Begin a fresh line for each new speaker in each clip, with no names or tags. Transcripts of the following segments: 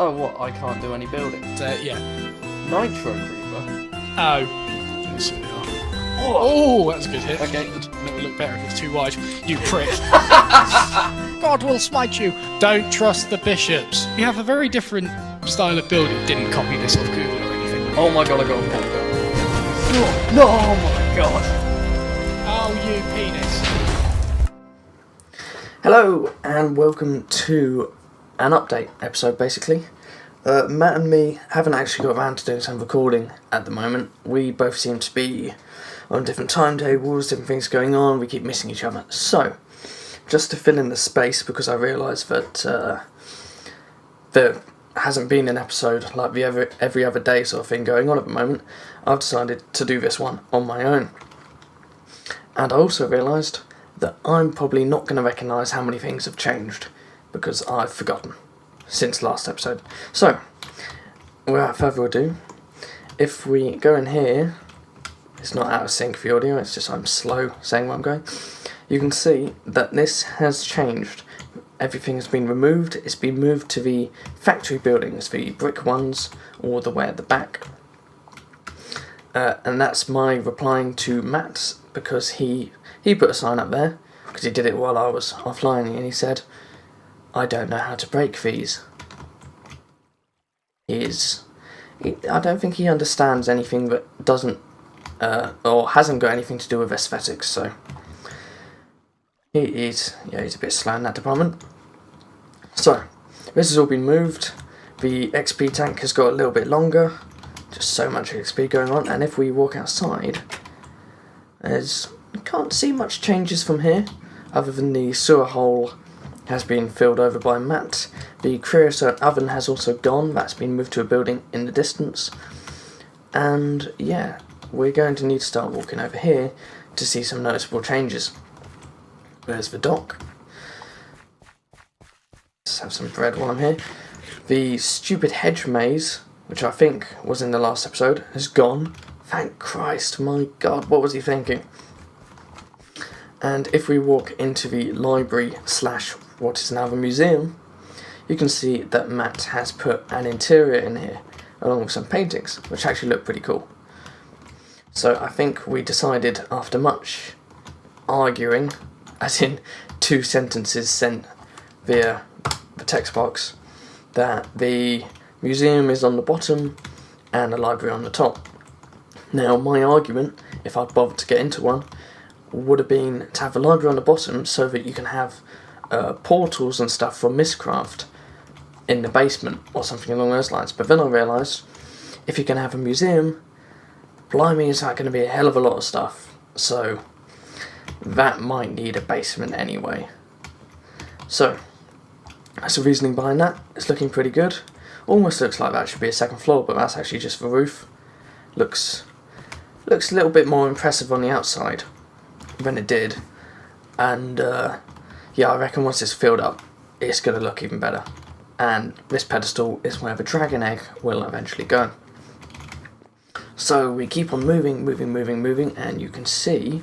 Oh, what? I can't do any building.
Yeah.
Nitro Creeper?
Oh. Yes, we are. Oh, that's a good hit.
Okay.
It would look better if it's too wide. You prick. God will smite you. Don't trust the bishops. You have a very different style of building. Didn't copy this off Google or anything.
Oh my god, I got a paper. No, oh my god.
Oh, you penis.
Hello, and welcome to an update episode, basically. Matt and me haven't actually got around to doing some recording at the moment. We both seem to be on different timetables, different things going on, we keep missing each other. So, just to fill in the space, because I realise that there hasn't been an episode like the every other day sort of thing going on at the moment, I've decided to do this one on my own. And I also realised that I'm probably not going to recognise how many things have changed, because I've forgotten since last episode. So, without further ado, if we go in here, it's not out of sync for the audio, it's just I'm slow saying where I'm going. You can see that this has changed. Everything has been removed. It's been moved to the factory buildings, the brick ones, all the way at the back. And that's my replying to Matt, because he put a sign up there, because he did it while I was offline, and he said, I don't know how to break these. I don't think he understands anything that doesn't, or hasn't got anything to do with aesthetics, so he's a bit slow in that department. So, this has all been moved. The XP tank has got a little bit longer, just so much XP going on, and if we walk outside, you can't see much changes from here, other than the sewer hole has been filled over by Matt. The creosote oven has also gone, that's been moved to a building in the distance. And yeah, we're going to need to start walking over here to see some noticeable changes. There's the dock. Let's have some bread while I'm here. The stupid hedge maze, which I think was in the last episode, has gone. Thank Christ, my God, what was he thinking? And if we walk into the library / what is now the museum, you can see that Matt has put an interior in here, along with some paintings, which actually look pretty cool. So I think we decided, after much arguing, as in 2 sentences sent via the text box, that the museum is on the bottom and the library on the top. Now, my argument, if I'd bothered to get into one, would have been to have the library on the bottom so that you can have portals and stuff for Mistcraft in the basement or something along those lines. But then I realised, if you can have a museum, blimey, is that going to be a hell of a lot of stuff. So that might need a basement anyway. So that's the reasoning behind that. It's looking pretty good. Almost looks like that should be a second floor, but that's actually just the roof. Looks a little bit more impressive on the outside than it did. And yeah, I reckon once it's filled up, it's going to look even better. And this pedestal is where the dragon egg will eventually go. So we keep on moving, and you can see,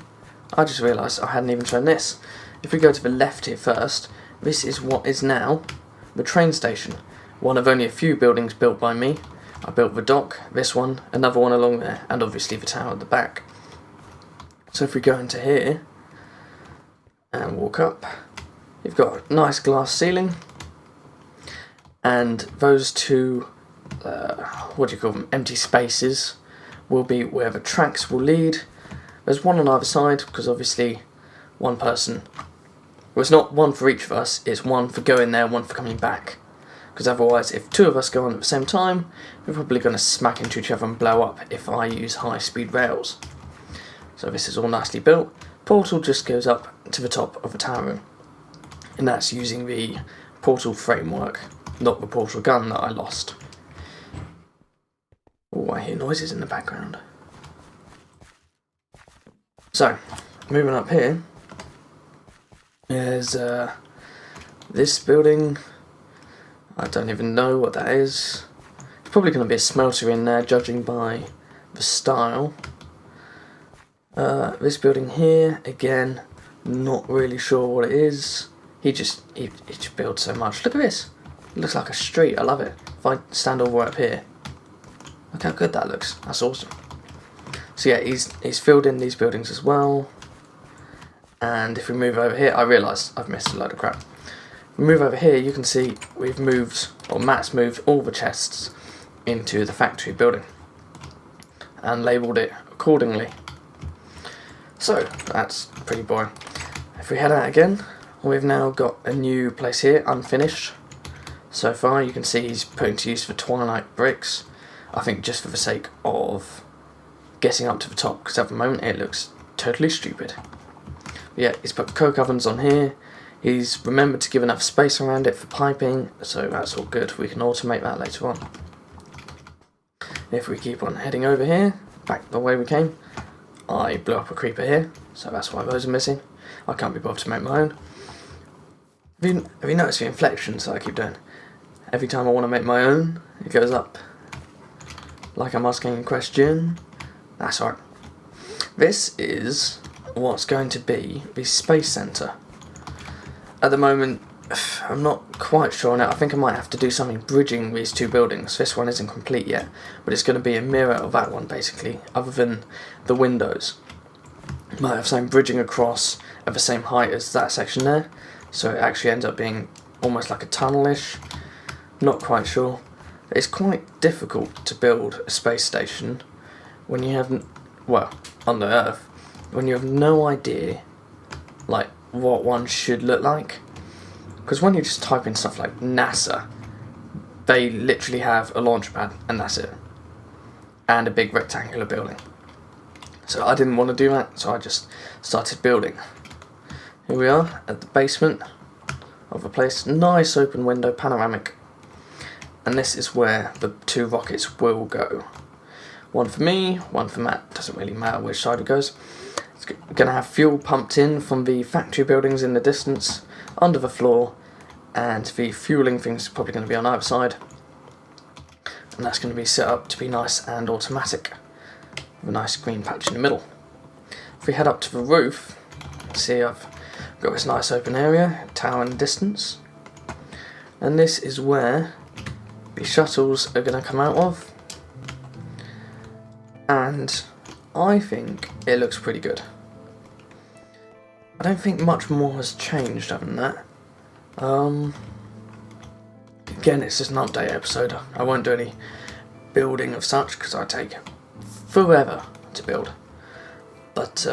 I just realised I hadn't even shown this. If we go to the left here first, this is what is now the train station. One of only a few buildings built by me. I built the dock, this one, another one along there, and obviously the tower at the back. So if we go into here and walk up, you've got a nice glass ceiling, and those 2, what do you call them, empty spaces will be where the tracks will lead. There's one on either side, because obviously one person, well, it's not one for each of us, it's one for going there, one for coming back. Because otherwise, if 2 of us go on at the same time, we're probably going to smack into each other and blow up if I use high-speed rails. So this is all nicely built. Portal just goes up to the top of the tower room. And that's using the portal framework, not the portal gun that I lost. Oh, I hear noises in the background. So, moving up here, there's this building. I don't even know what that is. It's probably going to be a smelter in there, judging by the style. This building here, again, not really sure what it is. He just builds so much. Look at this. looks like a street. I love it. If I stand all the way up here, look how good that looks. That's awesome. So yeah, he's filled in these buildings as well. And if we move over here, I realise I've missed a load of crap. If we move over here, you can see we've moved, or Matt's moved all the chests into the factory building and labelled it accordingly. So that's pretty boring. If we head out again, we've now got a new place here, unfinished. So far you can see he's putting to use for twilight bricks, I think just for the sake of getting up to the top, because at the moment it looks totally stupid. But yeah, he's put coke ovens on here, he's remembered to give enough space around it for piping, so that's all good, we can automate that later on. If we keep on heading over here, back the way we came, I blew up a creeper here, so that's why those are missing. I can't be bothered to make my own. Have you noticed the inflections that I keep doing? Every time I want to make my own, it goes up. Like I'm asking a question. That's alright. This is what's going to be the space centre. At the moment, I'm not quite sure on it. I think I might have to do something bridging these two buildings. This one isn't complete yet, but it's going to be a mirror of that one basically, other than the windows. Might have something bridging across at the same height as that section there, so it actually ends up being almost like a tunnel-ish. Not quite sure. It's quite difficult to build a space station when you have, well, on the Earth, when you have no idea like what one should look like. Because when you just type in stuff like NASA, they literally have a launch pad and that's it. And a big rectangular building. So I didn't want to do that, so I just started building. Here we are at the basement of the place. Nice open window, panoramic. And this is where the two rockets will go. One for me, one for Matt. Doesn't really matter which side it goes. It's going to have fuel pumped in from the factory buildings in the distance, under the floor, and the fueling thing's probably going to be on either side. And that's going to be set up to be nice and automatic, with a nice green patch in the middle. If we head up to the roof, see I've got this nice open area, tower in the distance, and this is where the shuttles are going to come out of, and I think it looks pretty good. I don't think much more has changed other than that. Again, it's just an update episode. I won't do any building of such because I take forever to build. But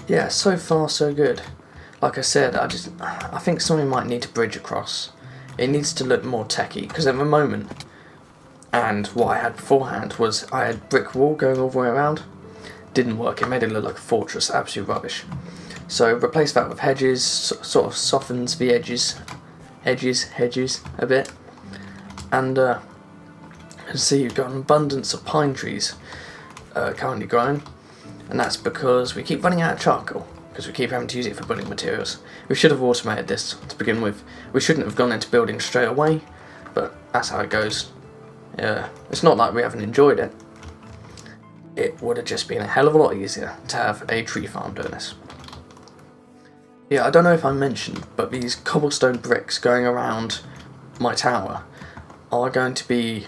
yeah, so far so good. Like I said, I think something might need to bridge across. It needs to look more techy, because at the moment, and what I had beforehand was I had brick wall going all the way around. Didn't work, it made it look like a fortress, absolute rubbish. So replace that with hedges, sort of softens the hedges a bit. And see, you've got an abundance of pine trees currently growing, and that's because we keep running out of charcoal, because we keep having to use it for building materials. We should have automated this to begin with. We shouldn't have gone into building straight away, but that's how it goes. It's not like we haven't enjoyed it. It would have just been a hell of a lot easier to have a tree farm doing this. Yeah, I don't know if I mentioned, but these cobblestone bricks going around my tower are going to be,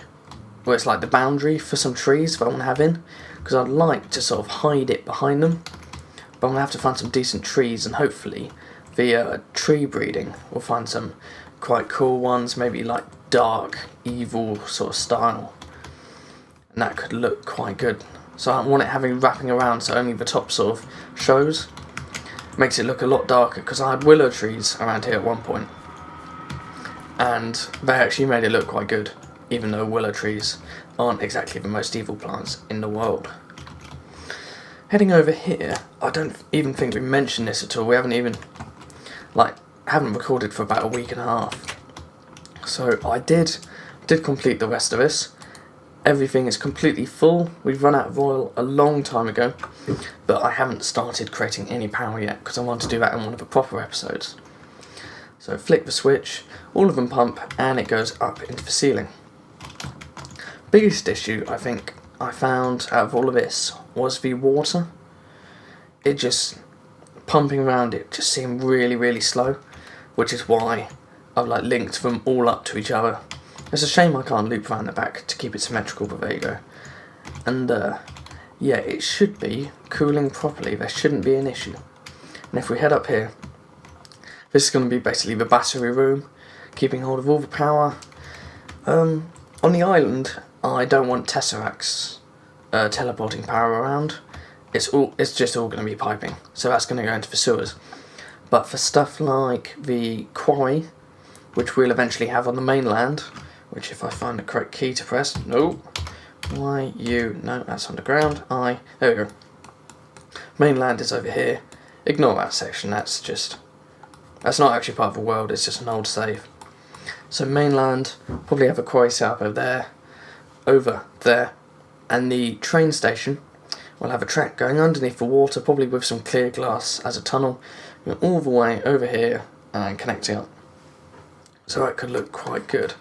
well, it's like the boundary for some trees that I want to have in, because I'd like to sort of hide it behind them, but I'm going to have to find some decent trees, and hopefully the tree breeding will find some quite cool ones, maybe like dark, evil sort of style, and that could look quite good. So I want it having wrapping around so only the top sort of shows. Makes it look a lot darker, because I had willow trees around here at one point, and they actually made it look quite good, even though willow trees aren't exactly the most evil plants in the world. Heading over here, I don't even think we mentioned this at all. We haven't even, haven't recorded for about a week and a half. So I did complete the rest of this. Everything is completely full. We've run out of oil a long time ago, but I haven't started creating any power yet, because I want to do that in one of the proper episodes. So flick the switch, all of them pump, and it goes up into the ceiling. Biggest issue I think I found out of all of this was the water. It just, pumping around it just seemed really, really slow, which is why I've like linked them all up to each other. It's a shame I can't loop around the back to keep it symmetrical, but there you go. And yeah, it should be cooling properly. There shouldn't be an issue. And if we head up here, this is going to be basically the battery room, keeping hold of all the power. On the island, I don't want Tesseracts teleporting power around. It's just all going to be piping, so that's going to go into the sewers. But for stuff like the quarry, which we'll eventually have on the mainland, which if I find the correct key to press, no, no, that's underground, there we go. Mainland is over here. Ignore that section, that's not actually part of the world, it's just an old save. So mainland, probably have a quarry set up over there, and the train station will have a track going underneath the water, probably with some clear glass as a tunnel, going all the way over here and connecting up. So that could look quite good.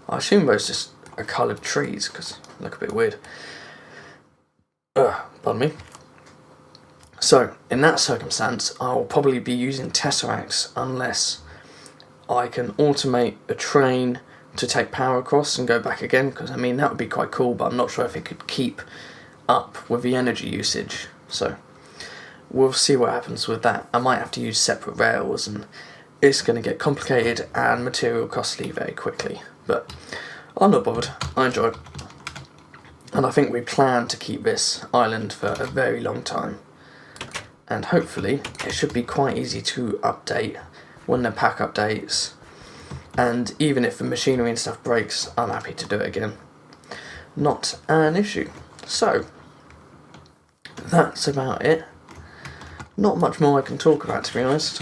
I assume those just are coloured trees, because they look a bit weird. Pardon me. So, in that circumstance, I'll probably be using Tesseracts unless I can automate a train to take power across and go back again, because I mean that would be quite cool, but I'm not sure if it could keep up with the energy usage. So, we'll see what happens with that. I might have to use separate rails, and it's going to get complicated and material costly very quickly. But I'm not bothered, I enjoy it. And I think we plan to keep this island for a very long time. And hopefully it should be quite easy to update when the pack updates. And even if the machinery and stuff breaks, I'm happy to do it again. Not an issue. So, that's about it. Not much more I can talk about, to be honest.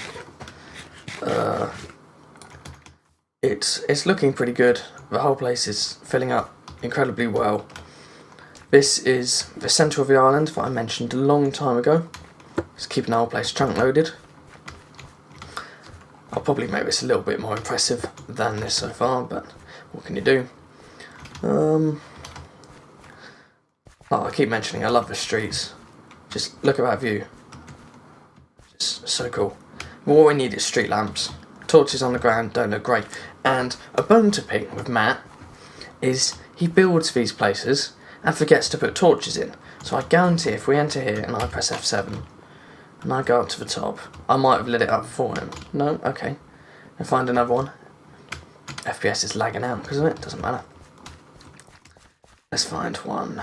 It's looking pretty good. The whole place is filling up incredibly well. This is the centre of the island that I mentioned a long time ago. It's keeping the whole place chunk loaded. I'll probably make this a little bit more impressive than this so far, but what can you do? I keep mentioning I love the streets. Just look at that view. It's so cool. But what we need is street lamps. Torches on the ground don't look great. And a bone to pick with Matt is he builds these places and forgets to put torches in. So I guarantee if we enter here and I press F7 and I go up to the top, I might have lit it up for him. No? Okay. And find another one. FPS is lagging out because of it. Doesn't matter. Let's find one.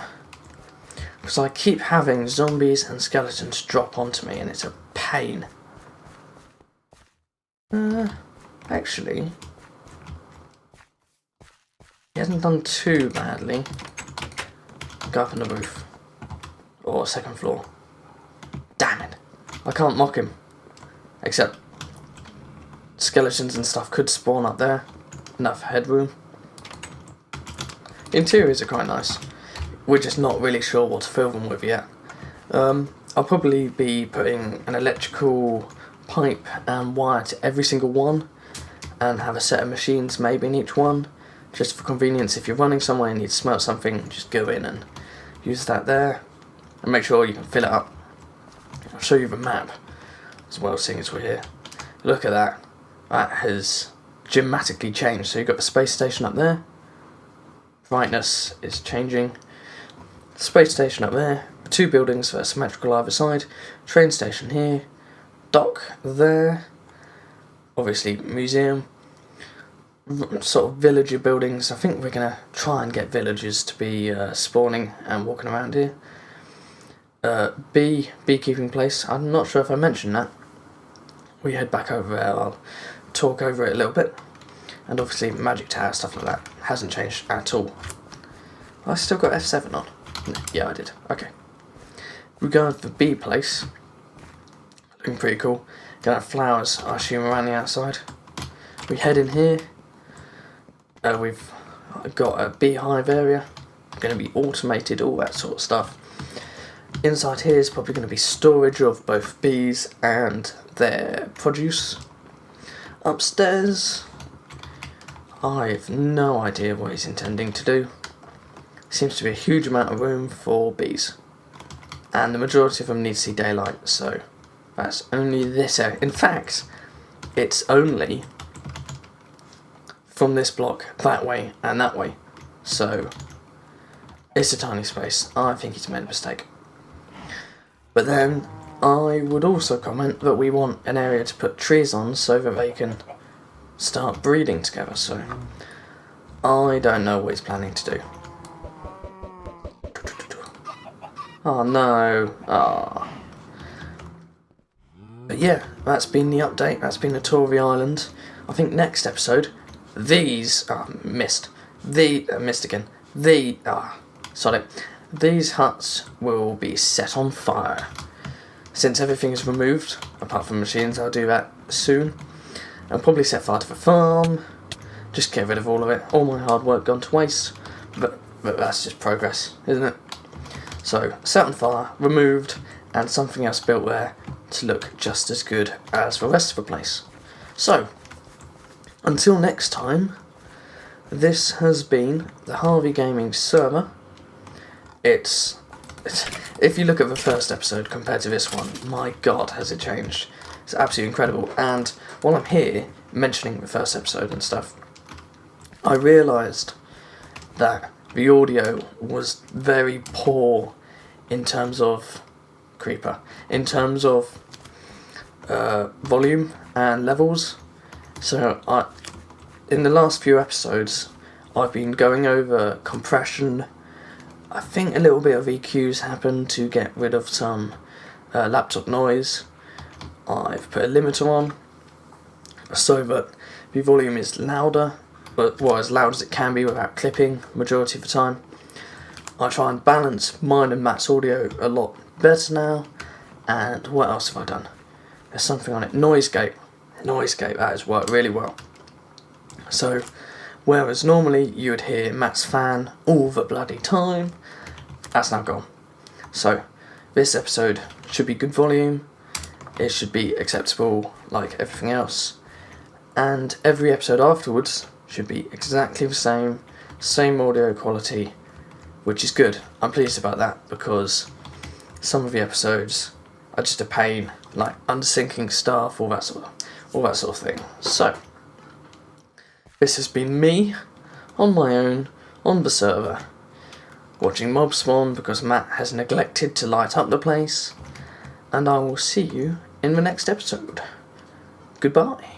Because I keep having zombies and skeletons drop onto me and it's a pain. Actually, he hasn't done too badly. Go up on the roof. Or second floor. Damn it. I can't mock him. Except skeletons and stuff could spawn up there. Enough headroom. The interiors are quite nice. We're just not really sure what to fill them with yet. I'll probably be putting an electrical pipe and wire to every single one and have a set of machines maybe in each one, just for convenience. If you're running somewhere and you need to smelt something, just go in and use that there and make sure you can fill it up. I'll show you the map as well, seeing as we're here. Look at that. That has dramatically changed. So you've got the space station up there, brightness is changing, space station up there, two buildings that are symmetrical either side, train station here, dock there, obviously museum, sort of villager buildings. I think we're going to try and get villagers to be spawning and walking around here. Beekeeping place, I'm not sure if I mentioned that. We head back over there, I'll talk over it a little bit. And obviously magic tower, stuff like that, hasn't changed at all. I still got F7 on. Yeah, I did. Okay. We go to the bee place. Looking pretty cool. Gonna have flowers, I assume, around the outside. We head in here. We've got a beehive area. Going to be automated, all that sort of stuff. Inside here is probably going to be storage of both bees and their produce. Upstairs, I've no idea what he's intending to do. Seems to be a huge amount of room for bees. And the majority of them need to see daylight, so that's only this area. In fact, it's only from this block that way and that way. So it's a tiny space. I think he's made a mistake. But then I would also comment that we want an area to put trees on so that they can start breeding together. So I don't know what he's planning to do. Oh no. Ah. But yeah, that's been the update. That's been the tour of the island. I think next episode, these missed again. These huts will be set on fire. Since everything is removed, apart from machines, I'll do that soon. I'll probably set fire to the farm. Just get rid of all of it. All my hard work gone to waste. But that's just progress, isn't it? So, set on fire, removed, and something else built there to look just as good as the rest of the place. So, until next time, this has been the Harvey Gaming server. If you look at the first episode compared to this one, my god, has it changed. It's absolutely incredible. And while I'm here, mentioning the first episode and stuff, I realised that the audio was very poor in terms of volume and levels. So in the last few episodes, I've been going over compression. I think a little bit of EQs happened to get rid of some laptop noise. I've put a limiter on so that the volume is louder, but as loud as it can be without clipping majority of the time. I try and balance mine and Matt's audio a lot better now. And what else have I done? There's something on it. Noise gate, that has worked really well. So, whereas normally you would hear Matt's fan all the bloody time, that's now gone. So, this episode should be good volume, it should be acceptable like everything else, and every episode afterwards should be exactly the same audio quality, which is good. I'm pleased about that because some of the episodes are just a pain, like undersyncing stuff, all that sort of thing. So, this has been me, on my own, on the server, watching mobs spawn because Matt has neglected to light up the place, and I will see you in the next episode. Goodbye.